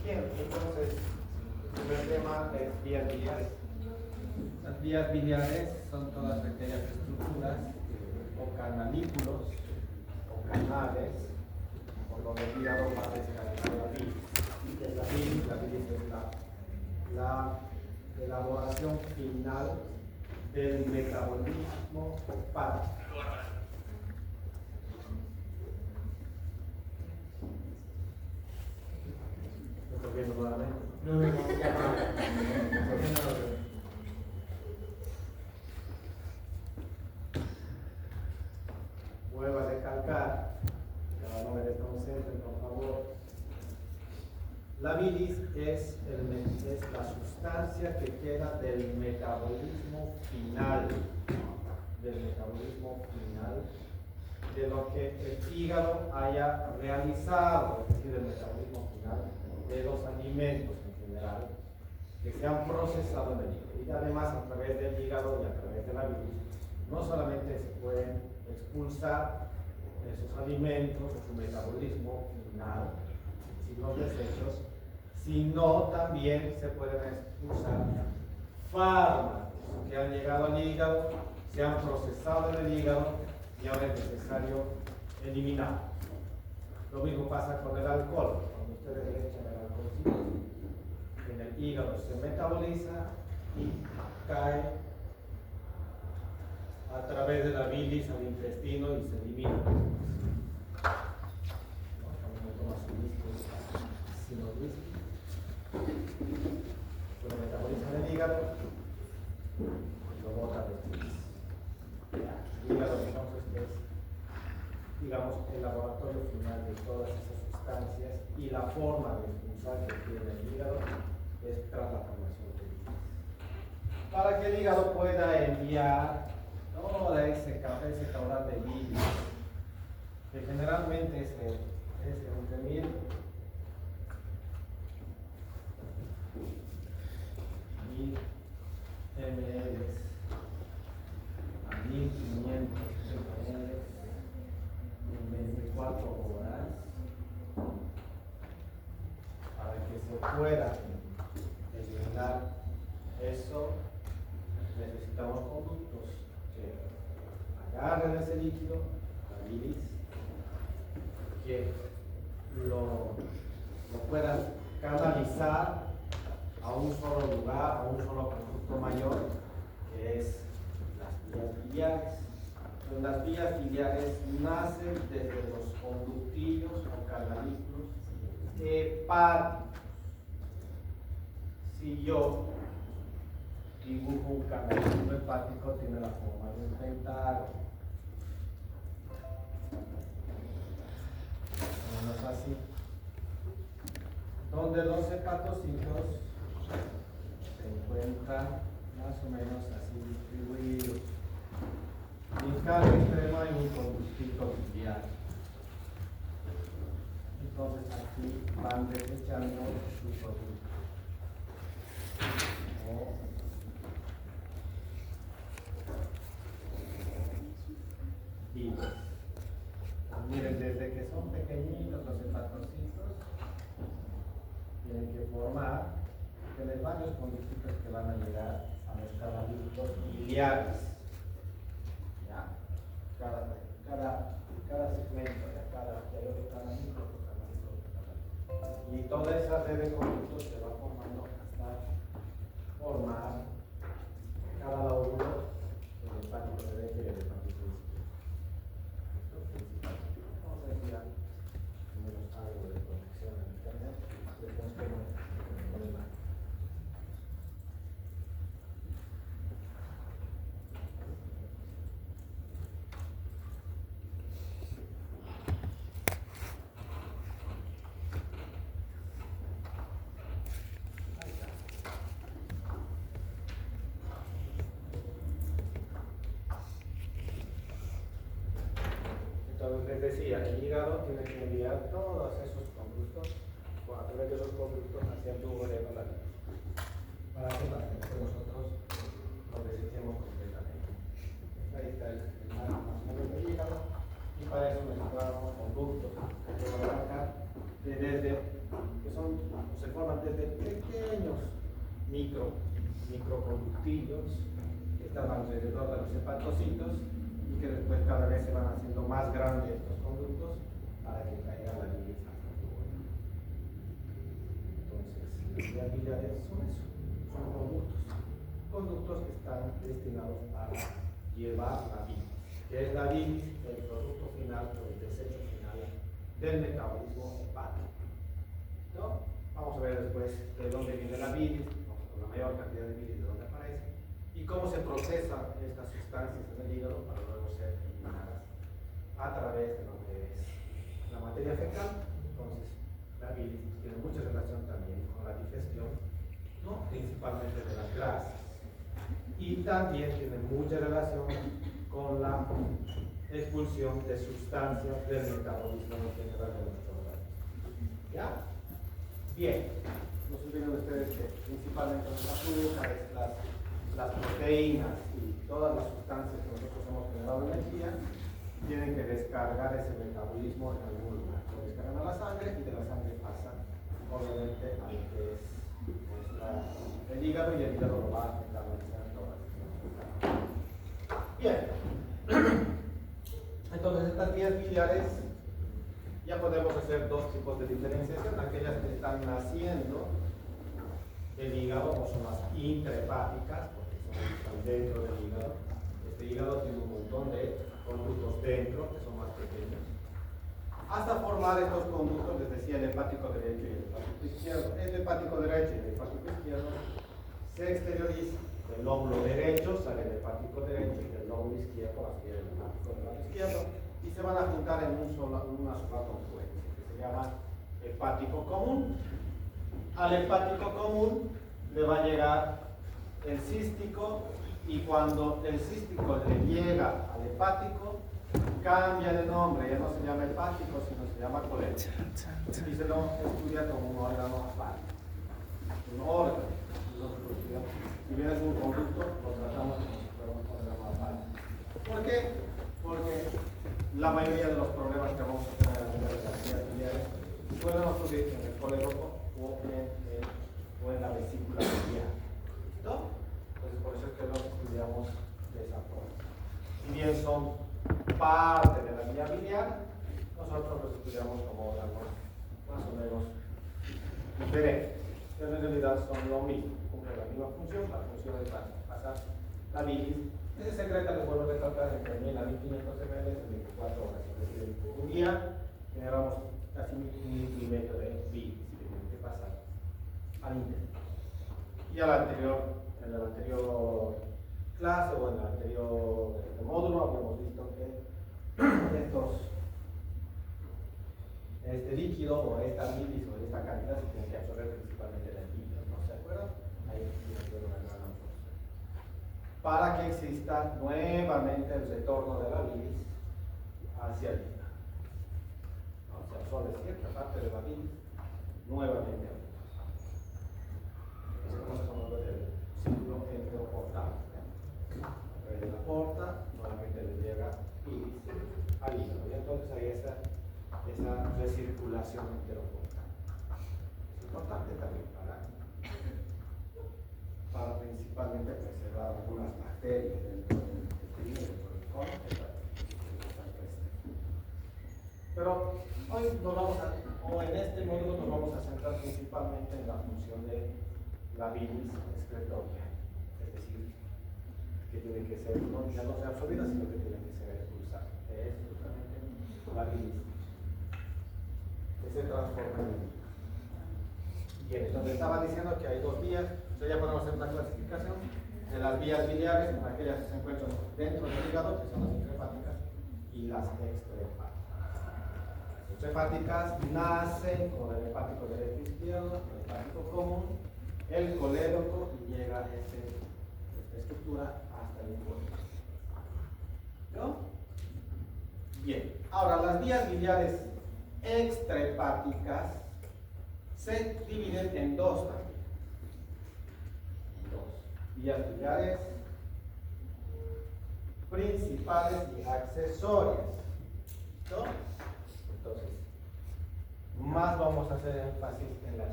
Bien, entonces, el primer tema es vías biliares. Las vías biliares son todas pequeñas estructuras o canalículos o canales por donde el hígado va a descargar la bilis. Y que la bilis es la elaboración final del metabolismo hepático. ¿Estoy viendo nuevamente? Vuelvo a recalcar, no me desconcentren por favor. La bilis es la sustancia que queda del metabolismo final, de lo que el hígado haya realizado, es decir, el metabolismo final de los alimentos en general que se han procesado en el hígado. Y además a través del hígado y a través de la bilis, no solamente se pueden expulsar esos alimentos o su metabolismo final, los desechos, sino también se pueden expulsar fármacos que han llegado al hígado, se han procesado en el hígado y ahora es necesario eliminar. Lo mismo pasa con el alcohol. Cuando ustedes le echan el alcoholcito, en el hígado se metaboliza y cae a través de la bilis al intestino y se elimina. Lo metaboliza en el hígado y lo bota después. El hígado entonces es, digamos, el laboratorio final de todas esas sustancias y la forma de expulsar que tiene el hígado es tras la formación de bilis. Para que el hígado pueda enviar todo ese caudal de bilis, que generalmente es entre 1000 ml a 1500 ml en 24 horas, para que se pueda eliminar eso, necesitamos conductos que agarren ese líquido, la bilis, que lo puedan canalizar a un solo lugar, a un solo conducto mayor, que es las vías biliares. Entonces, las vías biliares nacen desde los conductillos o canalículos hepáticos. Si yo dibujo un canalículo hepático, tiene la forma de un pentágono. Menos así. Donde los hepatocitos se encuentran más o menos así distribuidos. Y en cada extremo hay un conductito biliar. Entonces aquí van desechando su producto. Y miren, desde que son pequeñitos los hepatocitos, tienen que formar de varios conductos que van a llegar a los canalitos biliares. ¿Ya? Cada segmento de cada otro canalito, y toda esa red de conductos se va formando hasta formar cada lóbulo del hepático derecho y el hepático izquierdo. Vamos a decir algo de conexión a internet. Después con el mar. Entonces les decía, el hígado tiene que enviar todos esos conductos, a través de esos conductos hacia el tubo de la bilis. Para que nosotros lo desechemos completamente. Ahí está el más o menos del hígado. Y para eso necesitamos conductos que podemos arrancar que se forman desde pequeños microconductillos que están alrededor de los hepatocitos y que después cada vez se van haciendo más grandes estos conductos para que caiga la bilis hasta el tubo. Entonces, las vías biliares son eso, son conductos que están destinados a llevar la bilis, que es la bilis, el producto final o el desecho final del metabolismo hepático. ¿No? Vamos a ver después de dónde viene la bilis, con la mayor cantidad de bilis de dónde aparece, y cómo se procesan estas sustancias en el hígado para luego ser eliminadas a través de lo que es la materia fecal. Entonces, la bilis tiene mucha relación también con la digestión, ¿no? Principalmente de las grasas, y también tiene mucha relación con la expulsión de sustancias del metabolismo en general de nuestro organismo. ¿Ya? Bien, no se olviden ustedes que principalmente los azúcares, las proteínas y todas las sustancias que nosotros hemos generado energía tienen que descargar ese metabolismo en algún lugar. Lo descargan a la sangre y de la sangre pasa obviamente a lo que es el hígado, y el hígado lo va a metabolizar en todas las. Bien, entonces estas vías biliares ya podemos hacer dos tipos de diferenciación: aquellas que están naciendo del hígado o son las intrahepáticas, porque están dentro del hígado. Este hígado tiene un montón de conductos dentro que son más pequeños, hasta formar estos conductos, les decía, el hepático derecho y el hepático izquierdo. El hepático derecho y el hepático izquierdo se exteriorizan. Del lóbulo derecho sale el hepático derecho y del lóbulo izquierdo hacia el hepático del lado izquierdo, y se van a juntar en una sola confluencia que se llama hepático común. Al hepático común le va a llegar el cístico, y cuando el cístico le llega al hepático, cambia de nombre, ya no se llama hepático, sino se llama colérico, y se lo estudia como un órgano aparte. Un órgano. Nosotros estudiamos, si bien es un conducto, lo tratamos como si fuera un órgano aparte. ¿Por qué? Porque la mayoría de los problemas que vamos a tener en las vías biliares pueden ocurrir en el colédoco o en la vesícula biliar. ¿No? Entonces, por eso es que los estudiamos de esa forma. Si bien son parte de la vía biliar, nosotros los estudiamos como órganos más o menos diferentes, pero en realidad son lo mismo, cumplen la misma función. La función es pasar la bilis, que se secreta, les vuelvo a recalcar, entre 1000 a 1500 ml en 24 horas. Es decir, un día generamos casi 1,5 litros de bilis que tienen que pasar al intestino. Y en la anterior clase o en el anterior módulo habíamos visto que este líquido o esta bilis o esta cantidad se tiene que absorber principalmente del hígado, ¿no se acuerdan? Ahí tiene que haber una gran absorción para que exista nuevamente el retorno de la bilis hacia el hígado. ¿No? Se absorbe cierta parte de la bilis nuevamente al hígado. Ese es el círculo enteroportal. A través de la porta, nuevamente le llega bilis al hígado, y entonces hay esa recirculación enteroportal. Es importante también para principalmente preservar algunas bacterias dentro del intestino, dentro del colon, que están presentes. Pero hoy en este módulo nos vamos a centrar principalmente en la función de la bilis excretoria, es decir, que tiene que ser ya no sea absorbida, sino que tiene que ser expulsada. Es justamente la bilis que se transforma en bilis. Bien, entonces estaba diciendo que hay dos vías. Entonces ya podemos hacer una clasificación de las vías biliares, aquellas que se encuentran dentro del hígado, que son las intrahepáticas, y las extrahepáticas. Las extrahepáticas nacen con el hepático derecho e izquierdo, el hepático común, el colédoco, y llega esta estructura hasta el intestino. ¿No? Bien, ahora las vías biliares extrahepáticas se dividen en dos también. Dos vías biliares principales y accesorias. ¿Listo? Entonces, más vamos a hacer énfasis en las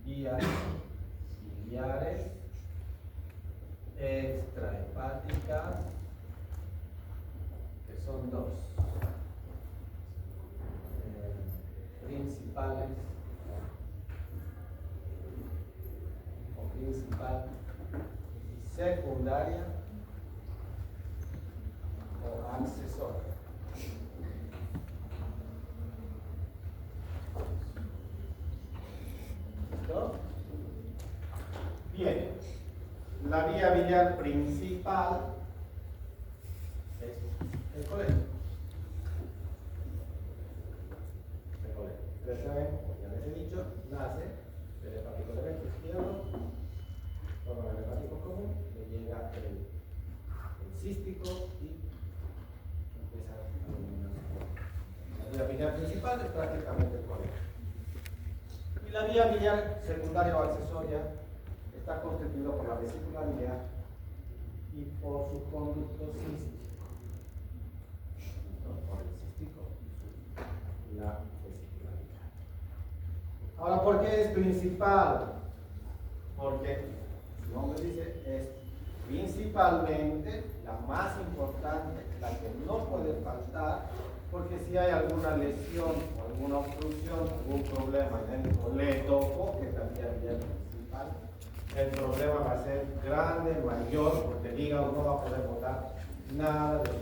vías biliares extrahepáticas, que son dos, principales o principal y secundaria o accesoria. ¿Listo? Bien, la vía biliar principal es el colegio. El colegio. Ustedes saben, como ya les he dicho, nace del hepático del evento izquierdo, forma el hepático común, le llega el cístico y empieza a eliminar. La vía biliar principal es prácticamente el colegio. Y la vía biliar secundaria o accesoria está constituida por la vesícula biliar y por su conducto cístico. Por el cístico y la vesícula biliar. Ahora, ¿por qué es principal? Porque su nombre dice es principalmente la más importante, la que no puede faltar, porque si hay alguna lesión o alguna obstrucción, algún problema dentro del toco, que también es principal, el problema va a ser grande, mayor, porque el hígado no va a poder botar nada de eso.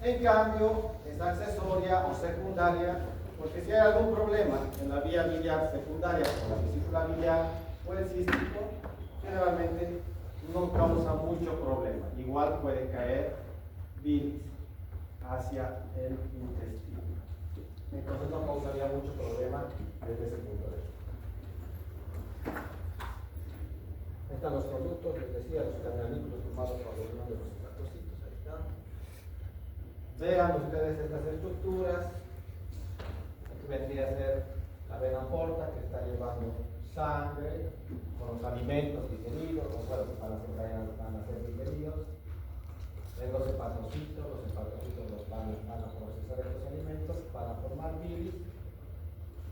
En cambio, es accesoria o secundaria, porque si hay algún problema en la vía biliar secundaria o la vesícula biliar o el cístico, generalmente no causa mucho problema. Igual puede caer bilis hacia el intestino. Entonces no causaría mucho problema desde ese punto de vista. Están los conductos, les decía, los canalículos formados por la unión de los hepatocitos, ahí están. Vean ustedes estas estructuras. Aquí vendría a ser la vena porta que está llevando sangre con los alimentos digeridos, los cuales van a ser digeridos. En los hepatocitos los van a procesar estos alimentos para formar bilis.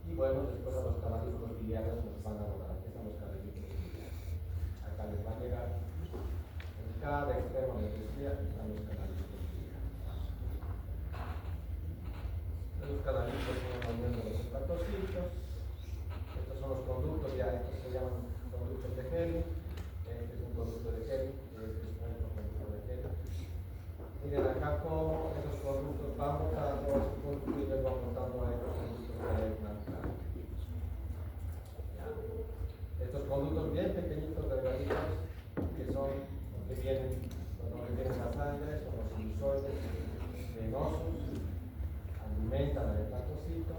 Y bueno, después a los canalículos biliares los van a lograr. Aquí están los canalículos biliares. Acá les va a llegar. En cada extremo de la vía están los canalículos biliares. Los canalículos son la unión de los hepatocitos. Estos son los conductos, ya estos se llaman conductos de Heli. Este es un conducto de Heli, este es otro conducto de Heli. Miren acá cómo esos conductos van botando a su conducto y les van botando a estos conductos que hay en la cara. Estos conductos bien pequeñitos, delgaditos, que son los que vienen, la sangre, son los sinusoides venosos, alimentan al hepatocito.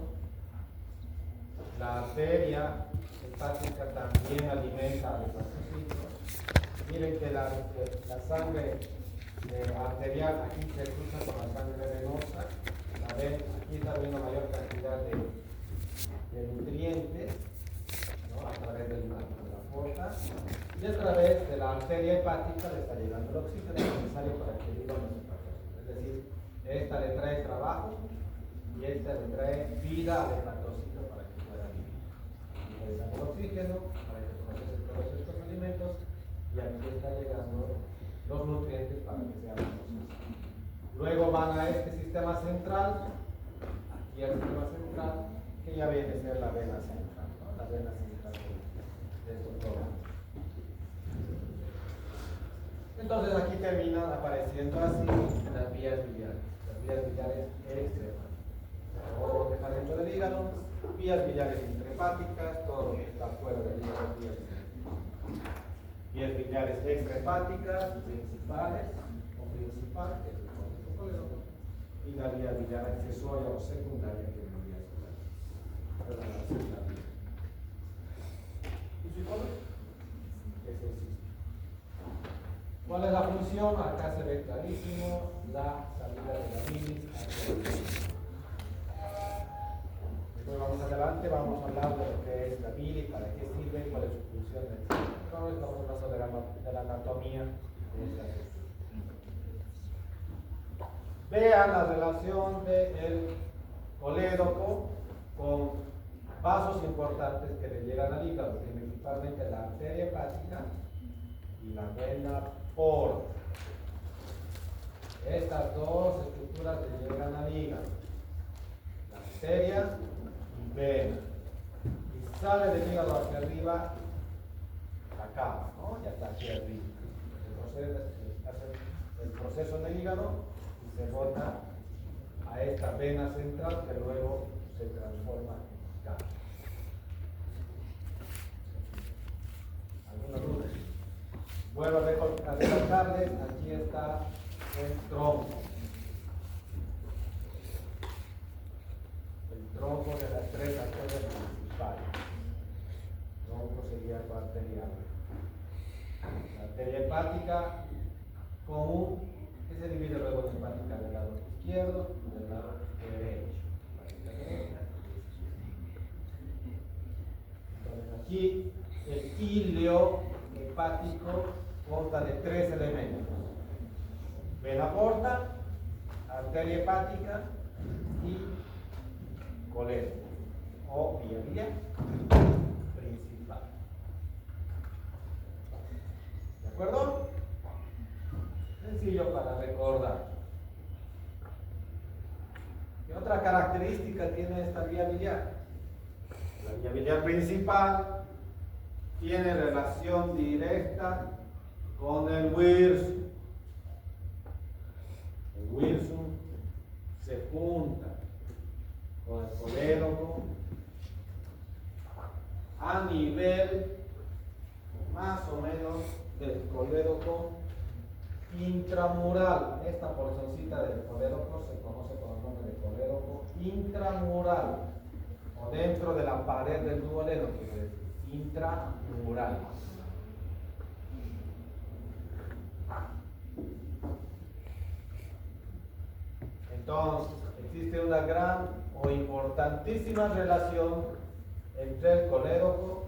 La arteria hepática también alimenta al hepatocito. Miren que la sangre arterial aquí se cruza con la sangre venosa. Aquí está habiendo mayor cantidad de nutrientes, ¿no? A través de la porta, y a través de la arteria hepática le está llegando el oxígeno necesario para que vivan los hepatocitos. Es decir, esta le trae trabajo y esta le trae vida al hepatocito para que pueda vivir. Le damos el oxígeno para que procese todos estos alimentos y aquí está llegando los nutrientes para que sean procesados. Luego van a este sistema central, aquí al sistema central, que ya viene a ser la vena central, ¿no? La vena central de estos programas. Entonces aquí terminan apareciendo así las vías biliares. Las vías biliares extrahepáticas. Todo lo que está dentro del hígado, vías biliares intrahepáticas, todo lo que está fuera del hígado, vías biliares. Vías biliares extrahepáticas, principales o principal, que es el conducto colédoco, y la vía biliar accesoria o secundaria, que vendría a ser la secundaria. ¿Y su color? Es el cístico. ¿Cuál es la función? Acá se ve clarísimo la salida de la bilis hacia el hígado. Después vamos adelante, vamos a hablar de lo que es la bilis, para qué sirve, cuál es su función, etc. Ahora estamos hablando de la anatomía de esta estructura. Vean la relación del colédoco con vasos importantes que le llegan al hígado, principalmente la arteria hepática y la vena porta. Estas dos estructuras le llegan al hígado, la arteria y vena, y sale del hígado hacia arriba acá, ¿no? Ya está aquí arriba. El proceso en el hígado y se bota a esta vena central que luego se transforma en acá. ¿Alguna duda? Vuelvo a recalcarles, aquí está el tronco. El tronco de las tres arterias principales. El tronco sería la arteria. La arteria hepática común, que se divide luego en hepática del lado izquierdo y del lado derecho. Entonces aquí el híleo hepático consta de tres elementos: vena porta, arteria hepática y colédoco o vía principal. ¿De acuerdo? Sencillo para recordar. ¿Qué otra característica tiene esta vía biliar? La vía biliar principal tiene relación directa con el wirsum. El wirsum se junta con el colédoco a nivel más o menos del colédoco intramural. Esta porcioncita del colédoco se conoce con el nombre de colédoco intramural, o dentro de la pared del duodeno, que es intramural. Entonces, existe una gran o importantísima relación entre el colédoco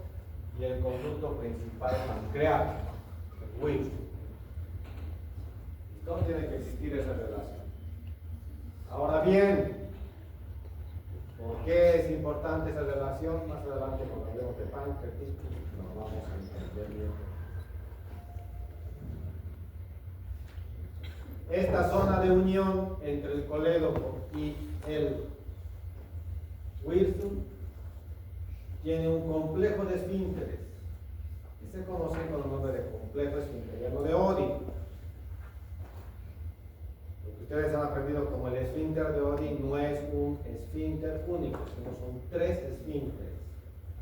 y el conducto principal pancreático, el wirsum. No tiene que existir esa relación. Ahora bien, ¿por qué es importante esa relación? Más adelante, cuando hablemos de pancreatitis, lo vamos a entender bien. Esta zona de unión entre el colédoco y el wirsum tiene un complejo de esfínteres que se conoce con el nombre de complejo esfinteriano de Oddi. Ustedes han aprendido como el esfínter de Oddi no es un esfínter único, sino son tres esfínteres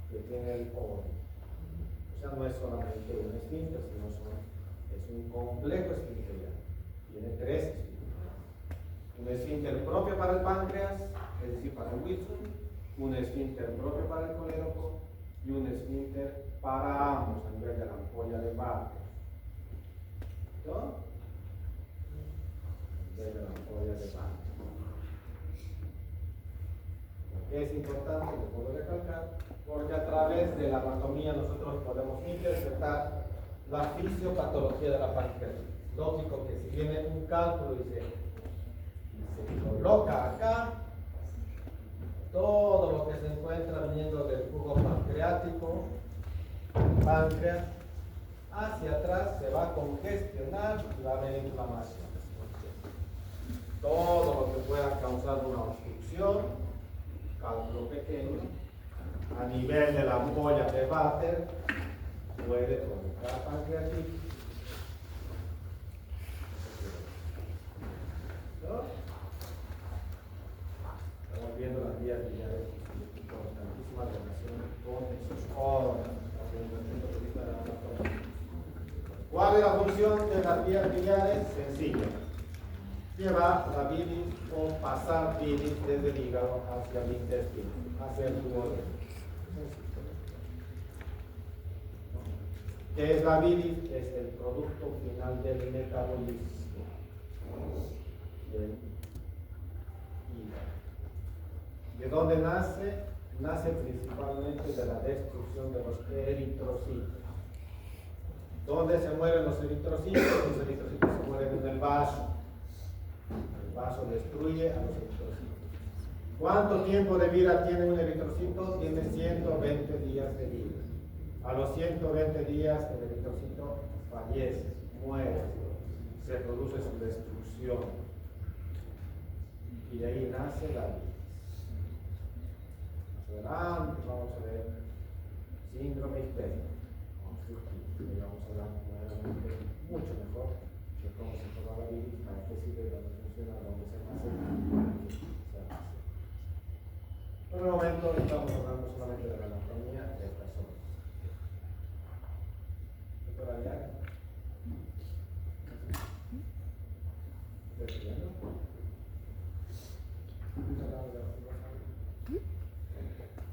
que tiene el Oddi. O sea, no es solamente un esfínter, sino es un complejo esfinteriano. Tiene tres esfínteres. Un esfínter propio para el páncreas, es decir, para el wirsum, un esfínter propio para el colédoco y un esfínter para ambos a nivel de la ampolla de Barker. ¿No? De la ampolla de Barker. ¿Por qué es importante? Lo puedo recalcar, porque a través de la anatomía nosotros podemos interpretar la fisiopatología de la pancreatitis. Lógico que si viene un cálculo y se coloca acá, todo lo que se encuentra viniendo del jugo pancreático, páncreas, hacia atrás se va a congestionar y va a haber inflamación. Todo lo que pueda causar una obstrucción, cálculo pequeño, a nivel de la ampolla de Vater, puede provocar pancreatitis. ¿No? Estamos viendo las vías biliares, importantísima relación con esos órganos. ¿Cuál es la función de las vías biliares? Sencilla. Llevar la bilis o pasar bilis desde el hígado hacia el intestino, hacia el duodeno. ¿Qué es la bilis? Es el producto final del metabolismo del hígado. ¿De dónde nace? Nace principalmente de la destrucción de los eritrocitos. ¿Dónde se mueren los eritrocitos? Los eritrocitos se mueren en el vaso. El vaso destruye a los eritrocitos. ¿Cuánto tiempo de vida tiene un eritrocito? Tiene 120 días de vida. A los 120 días el eritrocito fallece, muere, se produce su destrucción. Y de ahí nace la vida. Más adelante vamos a ver síndrome histérico. Vamos a hablar nuevamente mucho mejor de cómo se forma la bilis, para qué sirve, dónde funciona, dónde se hace. Por el momento estamos hablando solamente de la anatomía de esta zona. ¿Por allá? ¿Estás viendo?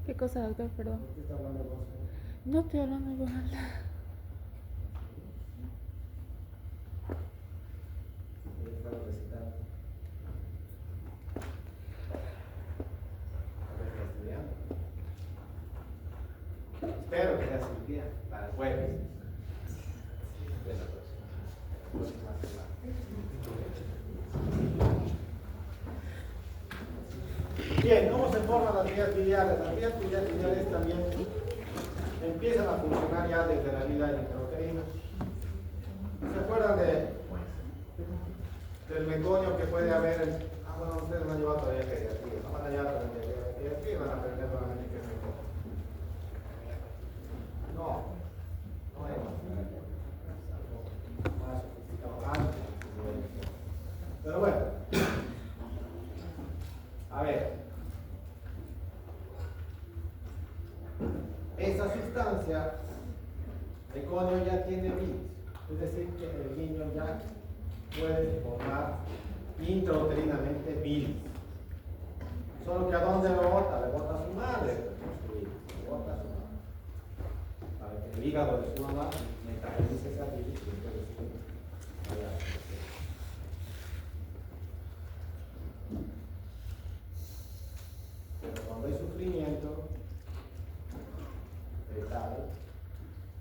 ¿Qué cosa, doctor? Perdón. ¿Por qué está hablando vos? No estoy hablando igual. Estaba recitando. A ver, está estudiando. Espero que sea su día para el jueves. De la próxima semana. Bien, ¿cómo se forman las vías biliares? Las vías biliares también empiezan a funcionar ya desde la vida intrauterina. ¿Se acuerdan del meconio que puede haber? Bueno, ustedes me han llevado todavía a pediatría. No van a llevar todavía a pediatría y van a aprender nuevamente qué es meconio. No es algo más sofisticado antes. Pero bueno, a ver, esa sustancia, meconio, ya tiene bilis, es decir, que el niño ya puede formar intrauterinamente bilis. Solo que ¿a dónde lo bota? Le bota a su madre, le bota a su madre, para que el hígado de su mamá metabolice esa bilis y entonces vaya a crecer. Pero cuando hay sufrimiento fetal,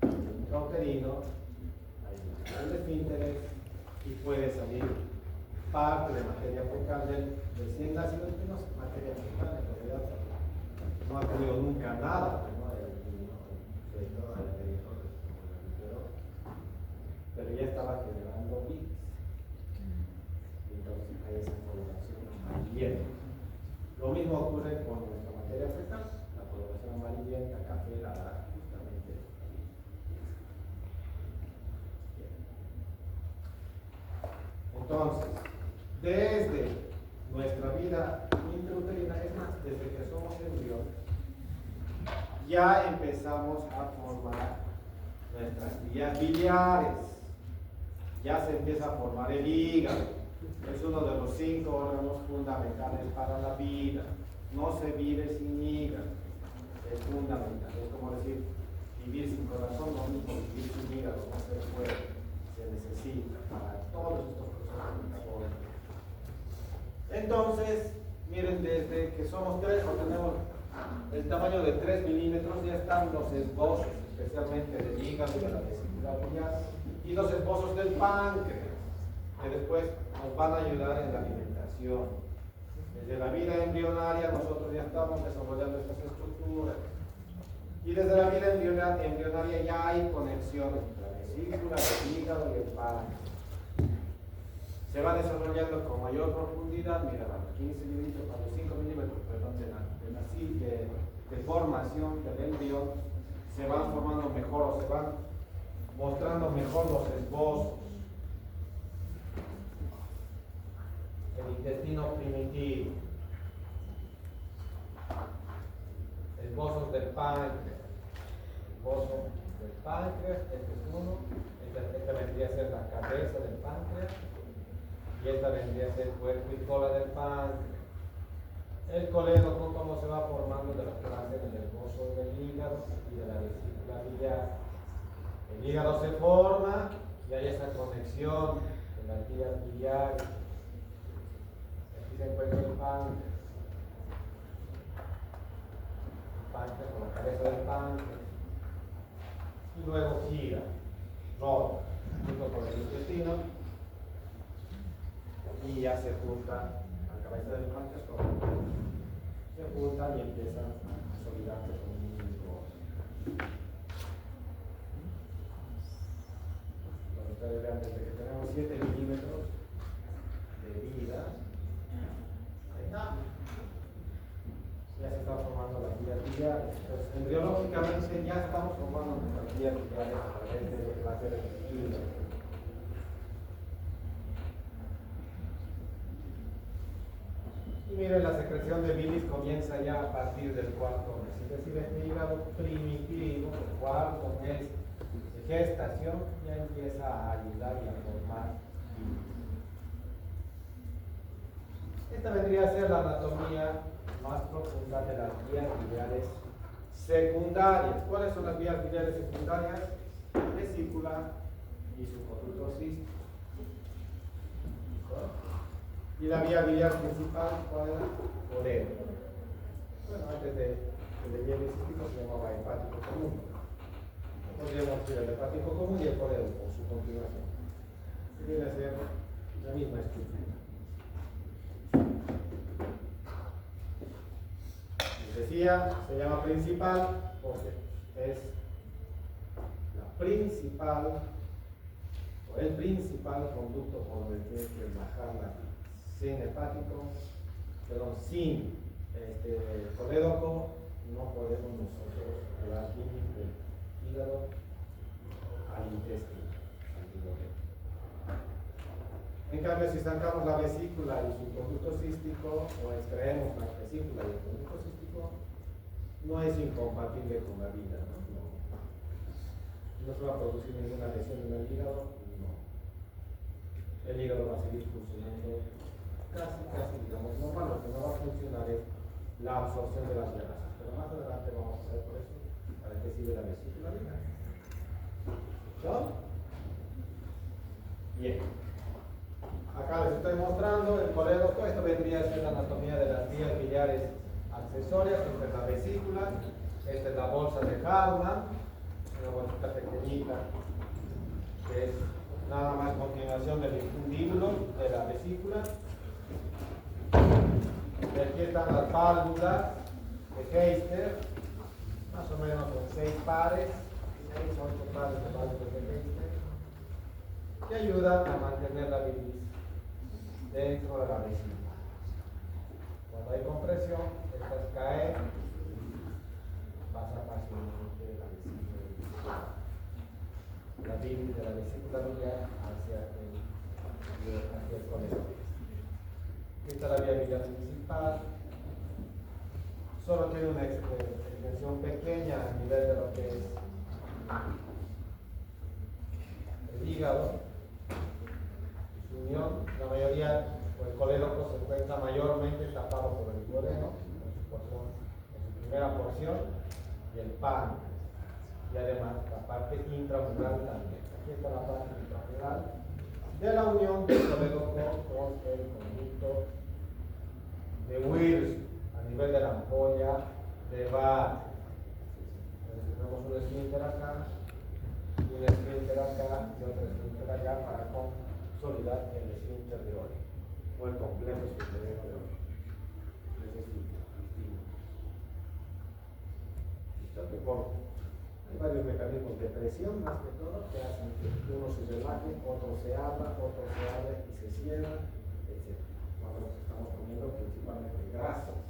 intrauterino, hay un esfínteres y puede salir parte de materia fecal del recién nacido, que no es materia fecal, en realidad no ha comido nunca nada, ¿no? Pero ya estaba generando bilis. Entonces hay esa coloración amarillenta. Lo mismo ocurre con nuestra materia fecal, la coloración amarillenta, café, la da justamente. Entonces, desde nuestra vida intrauterina, es más, desde que somos embriones, ya empezamos a formar nuestras vías biliares, ya se empieza a formar el hígado. Es uno de los 5 órganos fundamentales para la vida. No se vive sin hígado. Es fundamental. Es como decir, vivir sin corazón, no mismo vivir sin hígado, no se puede. Se necesita para todos estos procesos metabólicos. Entonces, miren, desde que somos 3 o tenemos el tamaño de 3 milímetros, ya están los esbozos, especialmente del hígado y de la vesícula biliar, y los esbozos del páncreas, que después nos van a ayudar en la alimentación. Desde la vida embrionaria nosotros ya estamos desarrollando estas estructuras. Y desde la vida embrionaria ya hay conexión entre la vesícula, el hígado y el páncreas. Se va desarrollando con mayor profundidad, mira, a los 15 milímetros, a los 5 milímetros, perdón, de formación del embrión, se van formando mejor o se van mostrando mejor los esbozos. El intestino primitivo, esbozos del páncreas, esbozo del páncreas, este es uno, esta vendría a ser la cabeza del páncreas y esta vendría a ser cuerpo y cola del páncreas. El colédoco, cómo se va formando de la clase del esbozo del hígado y de la vesícula biliar. El hígado se forma y hay esa conexión con las vías biliares. Aquí se encuentra el páncreas con la cabeza del páncreas. Y luego gira, rota, junto con el intestino, y ya se junta a la cabeza del páncreas, se juntan y empiezan a solidarse con un único órgano. Ustedes vean, desde que tenemos 7 milímetros de vida, ahí está. Ya se están formando las vías biliares. Entonces, embriológicamente ya estamos formando nuestras vías biliares a través de lo que va a ser el hígado. Y miren, la secreción de bilis comienza ya a partir del cuarto mes. Es decir, este hígado primitivo, el cuarto mes de gestación, ya empieza a ayudar y a formar bilis. Esta vendría a ser la anatomía más profunda de las vías biliares secundarias. ¿Cuáles son las vías biliares secundarias? Vesícula y su conducto cístico. ¿Y la vía biliar principal cuál era? Colero. Bueno, antes de que lleve el cístico se llamaba hepático común. Podríamos decir el hepático común y el colero por su continuación. Que viene a ser la misma estructura. Decía, se llama principal porque es la principal o el principal conducto por donde tiene que bajar la bilis. Sin hepático, perdón, sin colédoco, no podemos nosotros llevar bilis del hígado al intestino, al duodeno. En cambio, si sacamos la vesícula y su conducto cístico, o extraemos la vesícula y el conducto cístico, no es incompatible con la vida, no se va a producir ninguna lesión en el hígado, no. El hígado va a seguir funcionando casi, digamos, normal. Lo que no va a funcionar es la absorción de las grasas, pero más adelante vamos a ver por eso, para qué sirve la vesícula biliar. ¿No? Bien. Acá les estoy mostrando el colédoco. Esto vendría a ser la anatomía de las vías biliares accesorias. Esta es la vesícula, esta es la bolsa de Hartmann, una bolsita pequeñita que es nada más continuación del infundíbulo de la vesícula. Y aquí están las válvulas de Heister, más o menos con 6 pares, 6 o 8 pares de válvulas de Heister, que ayudan a mantener la bilis dentro de la vesícula. Cuando hay compresión, estas caen, pasa fácilmente la bilis de la vesícula biliar hacia el colédoco. Esta es la vía biliar principal. Solo tiene una extensión pequeña a nivel de lo que es el hígado. Su unión, la mayoría, o el colédoco se encuentra mayormente tapado por el duodeno, en su primera porción, y el páncreas. Y además la parte intramural también. Aquí está la parte intramural de la unión del colédoco con el conducto de Wilson a nivel de la ampolla de Barr. Tenemos un esfínter acá, y un esfínter acá y otro esfínter allá para consolidar el esfínter de Ori o el complejo esfínterico de Ori. Hay varios mecanismos de presión, más que todo, que hacen que uno se relaje, otro se abra, otro se abre y se cierra, etc. Cuando estamos comiendo principalmente grasas,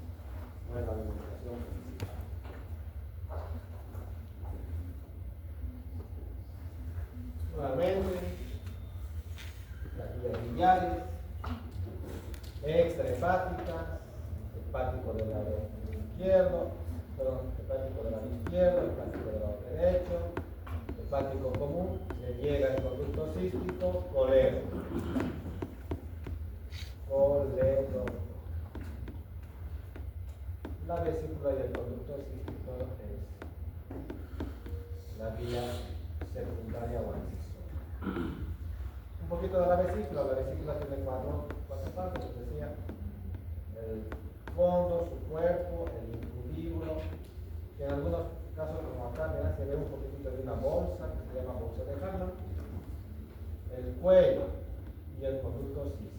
no es la alimentación principal. Nuevamente, las vías biliares, extrahepáticas, hepático del lado izquierdo, hepático del lado izquierdo, hepático del lado derecho, hepático común, le llega el conducto cístico, colero. La vesícula y el conducto cístico es la vía secundaria o accesoria. Un poquito de la vesícula tiene cuatro partes, les decía, el fondo, su cuerpo, el infundíbulo, que en algunos casos como acá, mira, se ve un poquitito de una bolsa, que se llama bolsa de Harman, el cuello y el conducto cístico.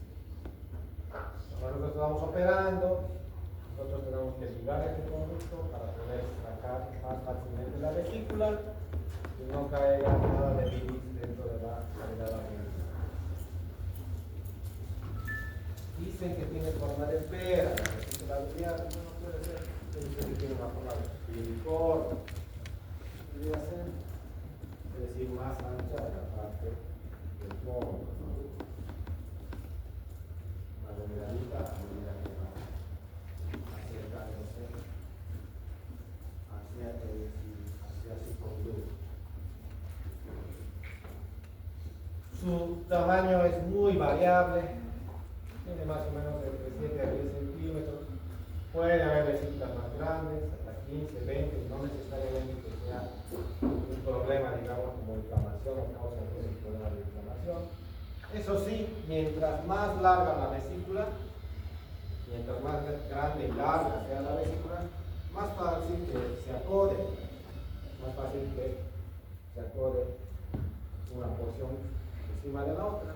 Nosotros estamos operando, nosotros tenemos que ligar este conducto para poder sacar más fácilmente la vesícula y no caiga nada de bilis dentro de la cavidad abdominal. Dicen que tiene forma de pera, la vesícula biliar, no puede ser. Dicen que tiene una forma de filicornio. Podría ser, es decir, más ancha de la parte del fondo. Una dominadita a medida que va acercándose hacia su conducto. Su tamaño es muy variable. Tiene más o menos entre 7 a 10 centímetros. Puede haber vesículas más grandes, hasta 15, 20, y no necesariamente que sea un problema, digamos, como inflamación o causa algún problema de inflamación. Eso sí, mientras más larga la vesícula, mientras más grande y larga sea la vesícula, más fácil que se acode una porción encima de la otra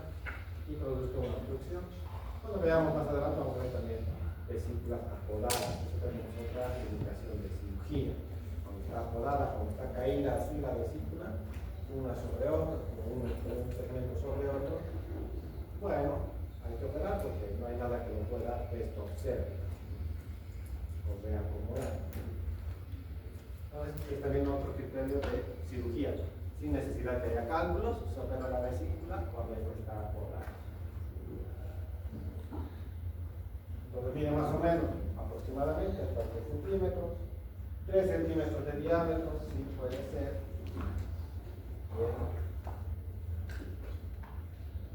y produzca una obstrucción. Cuando veamos más adelante vamos a ver también vesículas acodadas. Eso también es otra indicación de cirugía. Cuando está acodada, cuando está caída así la vesícula, una sobre otra, un segmento sobre otro, bueno, hay que operar porque no hay nada que lo pueda destorcer o reacomodar. Entonces, es también otro criterio de cirugía. Sin necesidad que haya cálculos, se opera la vesícula cuando esto está acodada. Entonces mide más o menos aproximadamente hasta 3 centímetros, 3 centímetros de diámetro, sí puede ser. Bien.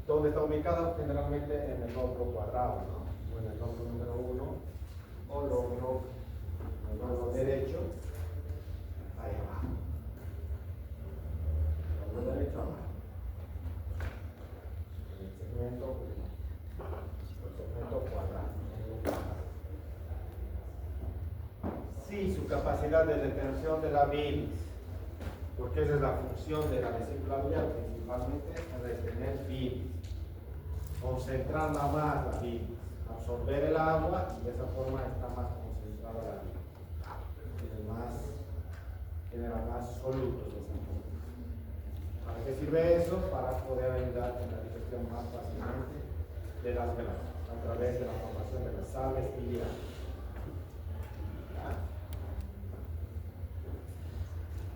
¿Dónde está ubicada? Generalmente en el lóbulo cuadrado, ¿no? O en el lóbulo número 1 o lóbulo derecho, ahí abajo. Lóbulo derecho abajo. En el segmento cuadrado. Sí, su capacidad de retención de la bilis, porque esa es la función de la vesícula biliar, principalmente retener bilis, concentrarla más la bilis, absorber el agua y de esa forma está más concentrada la bilis, genera más solutos de esa forma. ¿Para qué sirve eso? Para poder ayudar en la digestión más fácilmente de las grasas, a través de la formación de las sales biliares.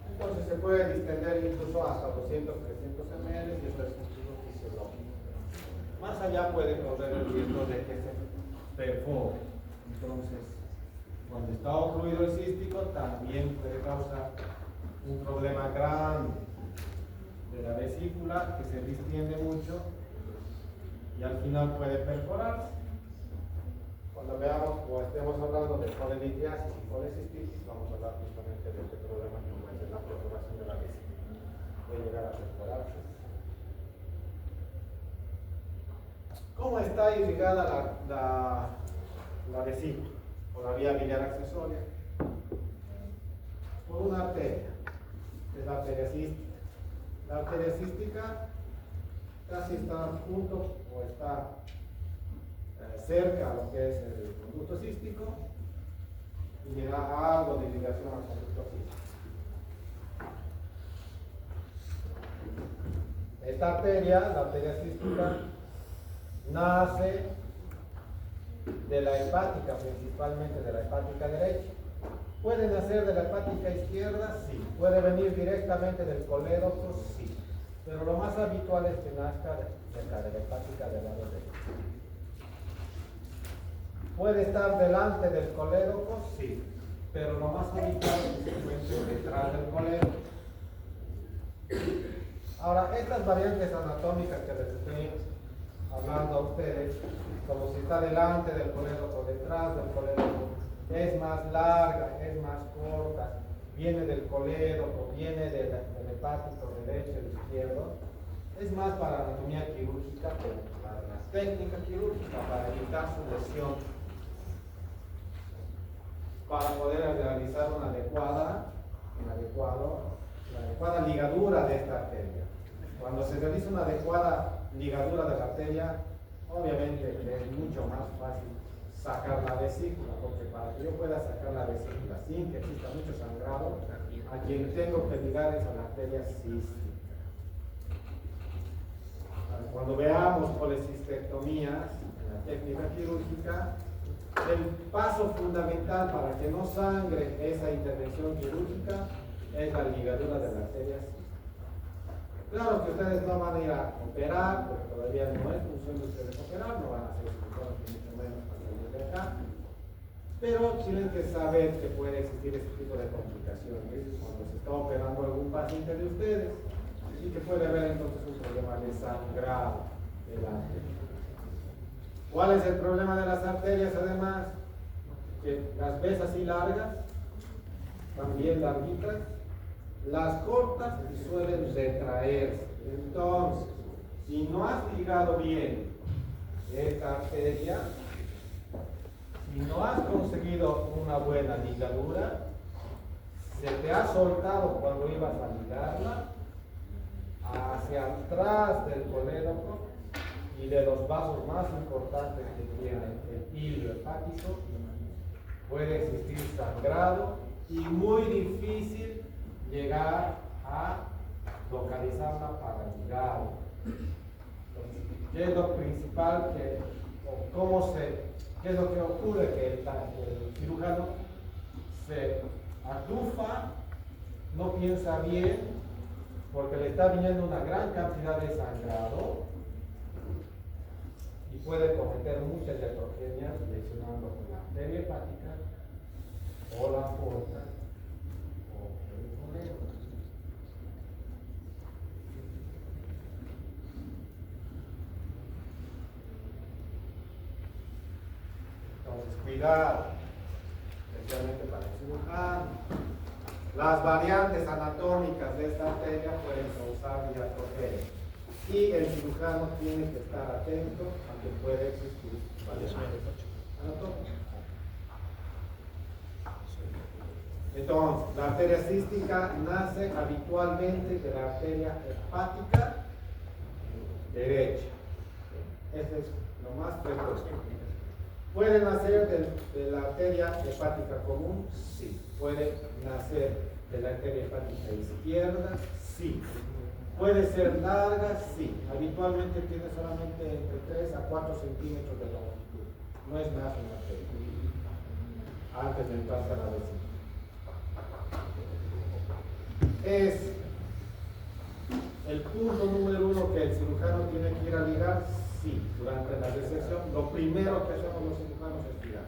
Entonces se puede distender incluso hasta 200, 300 ml y eso es un uso fisiológico. Más allá puede correr el riesgo de que se perfore. Entonces, cuando está ocluido el cístico, también puede causar un problema grande de la vesícula que se distiende mucho y al final puede perforarse. Cuando veamos o estemos hablando de colelitiasis y colecistitis, vamos a hablar justamente de este problema que puede ser la perforación de la vesícula. Puede llegar a perforarse. ¿Cómo está irrigada la vesícula o la vía biliar accesoria? Por una arteria, que es la arteria cística. La arteria cística casi está junto o está cerca a lo que es el conducto cístico y le da algo de irrigación al conducto cístico. Esta arteria, la arteria cística, nace de la hepática, principalmente de la hepática derecha. ¿Puede nacer de la hepática izquierda? Sí. ¿Puede venir directamente del colédoco? Sí. Pero lo más habitual es que nazca cerca de la hepática del lado derecho. ¿Puede estar delante del colédoco? Sí. Pero lo más habitual es que se encuentre detrás del colédoco. Ahora, estas variantes anatómicas que les estoy hablando a ustedes, como si está delante del colédoco, detrás del colédoco, es más larga, es más corta, viene del coledo o viene del hepático derecho o izquierdo, es más para anatomía quirúrgica, pero para la técnica quirúrgica, para evitar su lesión, para poder realizar una adecuada ligadura de esta arteria. Cuando se realiza una adecuada ligadura de la arteria, obviamente es mucho más fácil sacar la vesícula, porque para que yo pueda sacar la vesícula sin que exista mucho sangrado, a quien tengo que ligar es a la arteria cística. Cuando veamos colecistectomías en la técnica quirúrgica, el paso fundamental para que no sangre esa intervención quirúrgica es la ligadura de la arteria cística. Claro que ustedes no van a ir a operar, porque todavía no es función de ustedes operar, no van a ser cirujanos, mucho menos para salir de acá, pero tienen que saber que puede existir este tipo de complicaciones cuando se está operando algún paciente de ustedes y que puede haber entonces un problema de sangrado de la arteria. ¿Cuál es el problema de las arterias además? Que las ves así largas, también larguitas, las cortas suelen retraerse. Entonces, si no has ligado bien esta arteria, si no has conseguido una buena ligadura, se te ha soltado cuando ibas a ligarla hacia atrás del colédoco y de los vasos más importantes que tiene el hilio hepático, puede existir sangrado y muy difícil llegar a localizarla para ligar. ¿Qué es lo principal qué es lo que ocurre? Que el cirujano se atufa, no piensa bien, porque le está viniendo una gran cantidad de sangrado y puede cometer muchas iatrogenias lesionando la arteria hepática o la aorta o el colédoco. Entonces, cuidado, especialmente para el cirujano. Las variantes anatómicas de esta arteria pueden causar iatrogenia y el cirujano tiene que estar atento a que puede existir variaciones anatómicas. Entonces, la arteria cística nace habitualmente de la arteria hepática derecha. Ese es lo más frecuente. ¿Puede nacer de la arteria hepática común? Sí. ¿Puede nacer de la arteria hepática izquierda? Sí. ¿Puede ser larga? Sí. Habitualmente tiene solamente entre 3 a 4 centímetros de longitud. No es más una arteria. Antes de entrar a la vesícula. Es el punto número 1 que el cirujano tiene que ir a ligar. Sí, durante la resección, lo primero que hacemos los cirujanos es ligar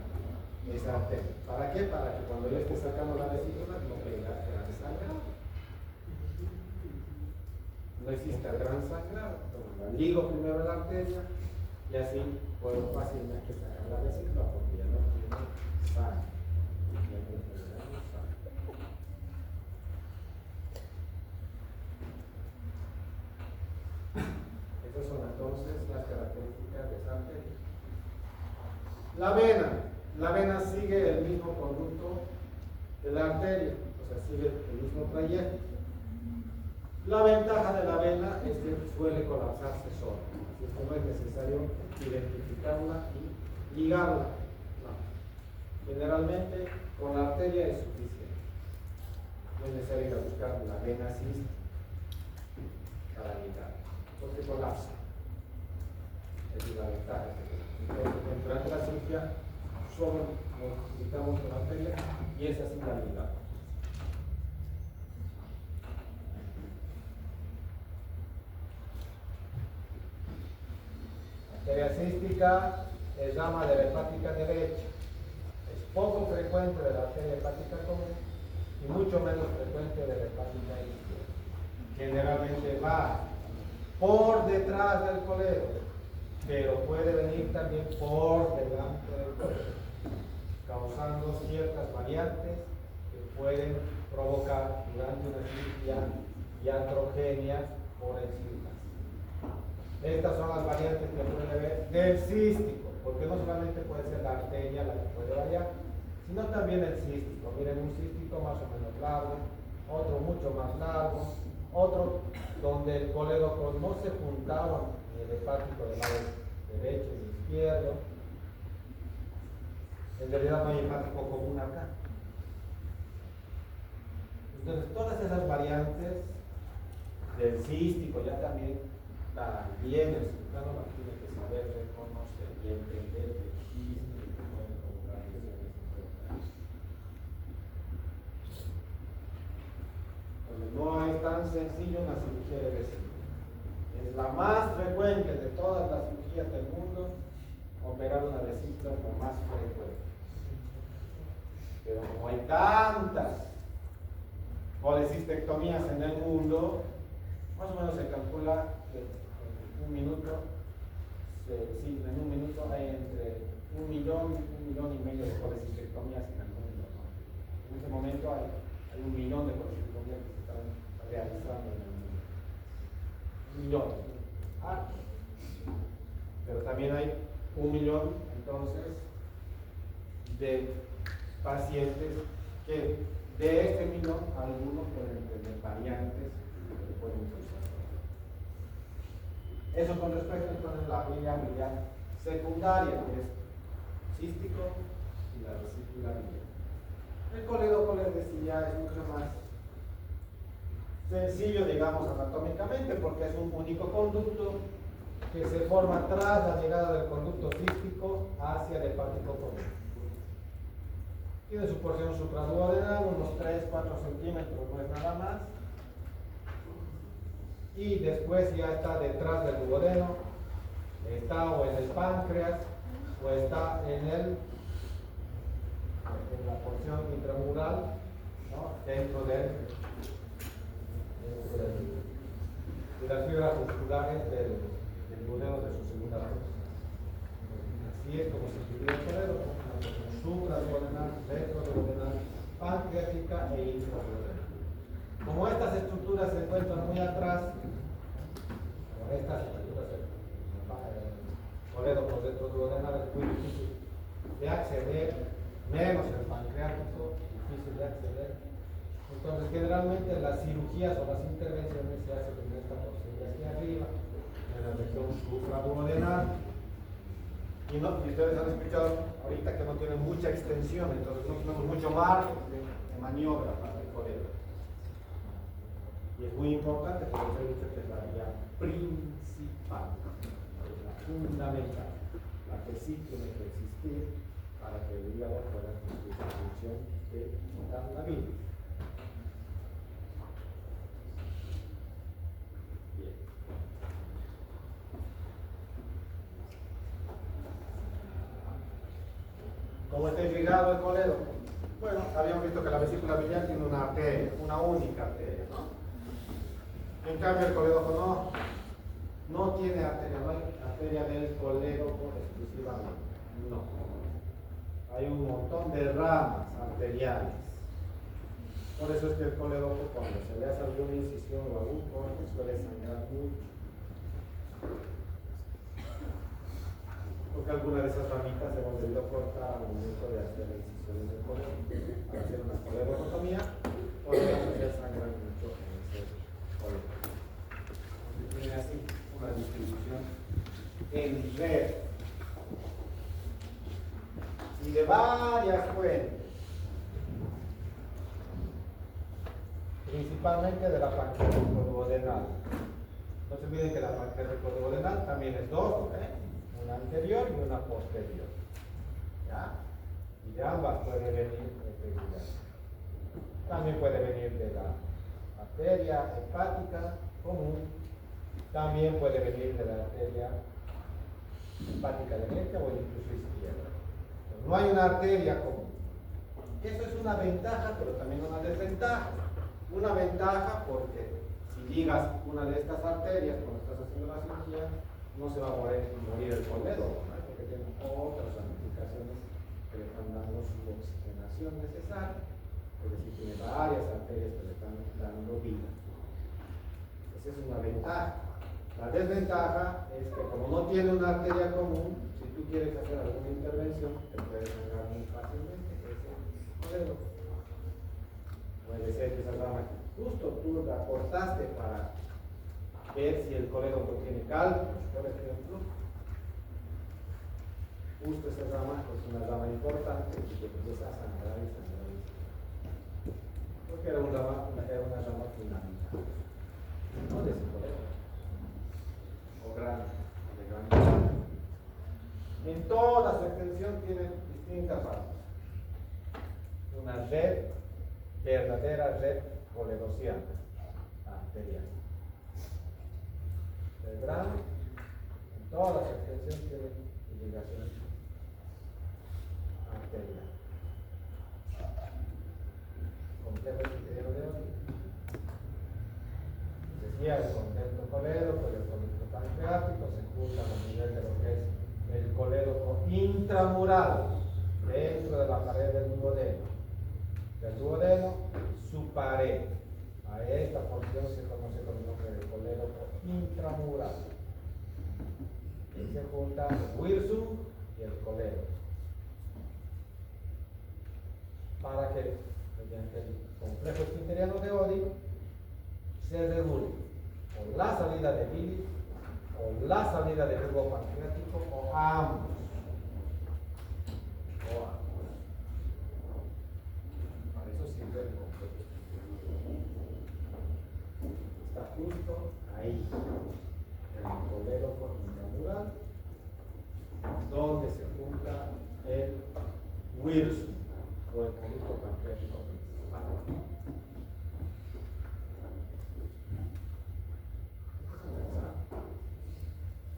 esa arteria. ¿Para qué? Para que cuando yo esté sacando la vesícula no tenga gran sangrado. No exista gran sangrado. Entonces la ligo primero la arteria y así puedo fácilmente sacar la vesícula porque ya no tiene sangre. Estas son entonces las características de esa arteria. La vena sigue el mismo conducto de la arteria, o sea, sigue el mismo trayecto. La ventaja de la vena es que suele colapsarse sola, así que no es necesario identificarla y ligarla. No. Generalmente con la arteria es suficiente. No es necesario ir a buscar la vena cística para ligar, porque colapsa. Esa es la ventaja. Entonces, durante la cirugía solo nos quitamos con la arteria y esa sí la ligamos. La arteria cística es rama de la hepática derecha. Es poco frecuente de la arteria hepática común y mucho menos frecuente de la hepática izquierda. Generalmente va por detrás del colédoco, pero puede venir también por delante del colédoco, causando ciertas variantes que pueden provocar durante una cirugía iatrogenias por enzimas. Estas son las variantes que puede ver del cístico, porque no solamente puede ser la arteria la que puede variar, sino también el cístico. Miren, un cístico más o menos largo, otro mucho más largo, otro donde el colédoco no se juntaban ni el hepático del lado derecho ni izquierdo. En realidad no hay hepático común acá. Entonces, todas esas variantes del cístico ya también bien el cirujano las tiene que saber reconocer y entender que existe y que puede provocar lesiones importantes. Entonces, no es tan sencillo una cirugía de vesícula. Es la más frecuente de todas las cirugías del mundo. Operar una vesícula es lo más frecuente. Pero como hay tantas colecistectomías en el mundo, más o menos se calcula que en un minuto hay entre 1 millón y medio de colecistectomías en el mundo, ¿no? En este momento hay 1 millón de colecistectomías que se están realizando en el mundo. 1 millón. Pero también hay 1 millón, entonces, de pacientes que de este millón, algunos pueden tener variantes que pueden causar. Eso con respecto entonces a la vía secundaria, que es cístico y la vesícula biliar. El colédoco, les decía, es mucho más sencillo, digamos, anatómicamente, porque es un único conducto que se forma tras la llegada del conducto cístico hacia el hepático común. Tiene su porción supraduodenal, unos 3-4 centímetros, no es nada más. Y después ya está detrás del duodeno, está o en el páncreas, o está en la porción intramural, ¿no? Dentro de las fibras musculares del duodeno de su segunda porción. Así es como se divide el colédoco, una porción supraduodenal, retroduodenal, pancreática e intraduodenal. Como estas estructuras se encuentran muy atrás, colédocos retroduodenales es muy difícil de acceder, menos el pancreático, difícil de acceder. Entonces, generalmente las cirugías o las intervenciones se hacen en esta porción de aquí arriba, en la región supraduodenal. Y ustedes han escuchado ahorita que no tienen mucha extensión, entonces no tenemos mucho margen de maniobra para el colédoco. Y es muy importante, porque se dice que es la vía principal, la fundamental, la que sí tiene que existir para que el hígado pueda cumplir su función de quitar la bilis. Bien. ¿Cómo está irrigado el colédoco? Bueno, habíamos visto que la vesícula biliar tiene una arteria, una única arteria, ¿no? En cambio el colédoco no tiene arteria, no hay arteria del colédoco exclusivamente, no. Hay un montón de ramas arteriales. Por eso es que el colédoco, cuando se le hace alguna incisión o algún corte, suele sangrar mucho. Porque alguna de esas ramitas hemos debido cortar al momento de hacer la incisión en el colédoco. Para hacer una colédocotomía, por lo tanto ya sangran mucho en ese colédoco. Tiene así una distribución en red y de varias fuentes, principalmente de la pancreático-duodenal. No se olviden que la pancreático-duodenal también es dos, una anterior y una posterior, ¿ya? Y de ambas puede venir irregular. También puede venir de la arteria hepática común. También puede venir de la arteria hepática derecha o incluso izquierda. No hay una arteria común. Eso es una ventaja, pero también una desventaja. Una ventaja porque si ligas una de estas arterias cuando estás haciendo la cirugía, no se va a morir el colédoco, ¿no? Porque tiene otras ramificaciones que le están dando su oxigenación necesaria. es decir, tiene varias arterias que le están dando vida. Esa es una ventaja. La desventaja es que como no tiene una arteria común, si tú quieres hacer alguna intervención, te puedes sangrar muy fácilmente. Ese modelo. Puede ser que esa rama justo tú la cortaste para ver si el colédoco contiene cálculos, por ejemplo. Justo esa rama es una rama importante y que empieza a sangrar y sangrar y sangrar. Porque era una rama fundamental. No de ese colédoco. O grande, de gran tamaño. En toda su extensión tienen distintas ramas. Una red, verdadera red coledociana, arterial. El grano, en toda su extensión tiene irrigación arterial. Complejo interior de oído. Decía el contexto colédoco y el contexto pancreático se juntan a nivel de lo que es el colédoco intramural dentro de la pared del duodeno. Del duodeno, su pared. A esta porción se conoce con el nombre de colédoco intramural. Y se junta el wirsum y el colédoco. Para que, mediante el complejo esfinteriano de Oddi, se regule o la salida de bilis o la salida de jugo pancreático o ambos. Para eso sirve el complejo. Está justo ahí, en el colédoco intramural, donde se junta el wirsum o el conducto pancreático principal.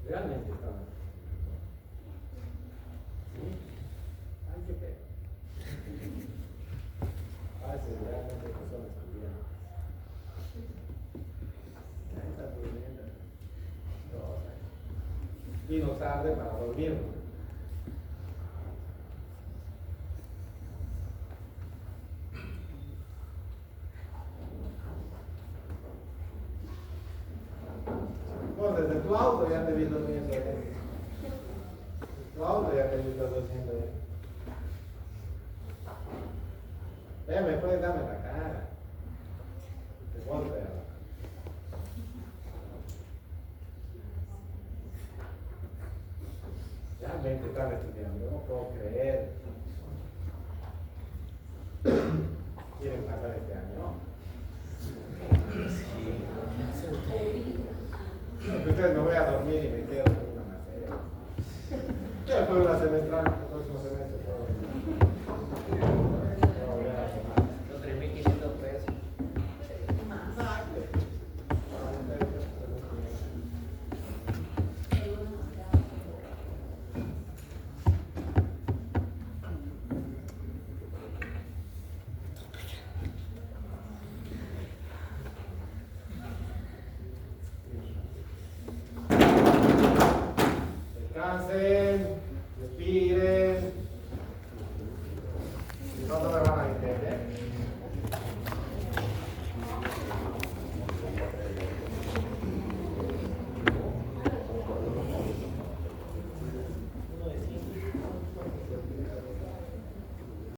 Realmente está mal. ¿Sí? Hay que ver. Sí, realmente personas estudiantes. Ahí está durmiendo. Vino tarde para dormir. Pues desde tu auto ya te vi durmiendo. Tu auto ya te vi durmiendo. Me puedes darme la cara. Te golpea. Realmente están estudiando, no puedo creer. ¿Quieren pasar este año? Sí. Ustedes me voy a dormir y me quedo con una materia. Ya después una semestral, el próximo semestre. Los 3.500 pesos. Descansen, respiren. Si no, no me van a entender.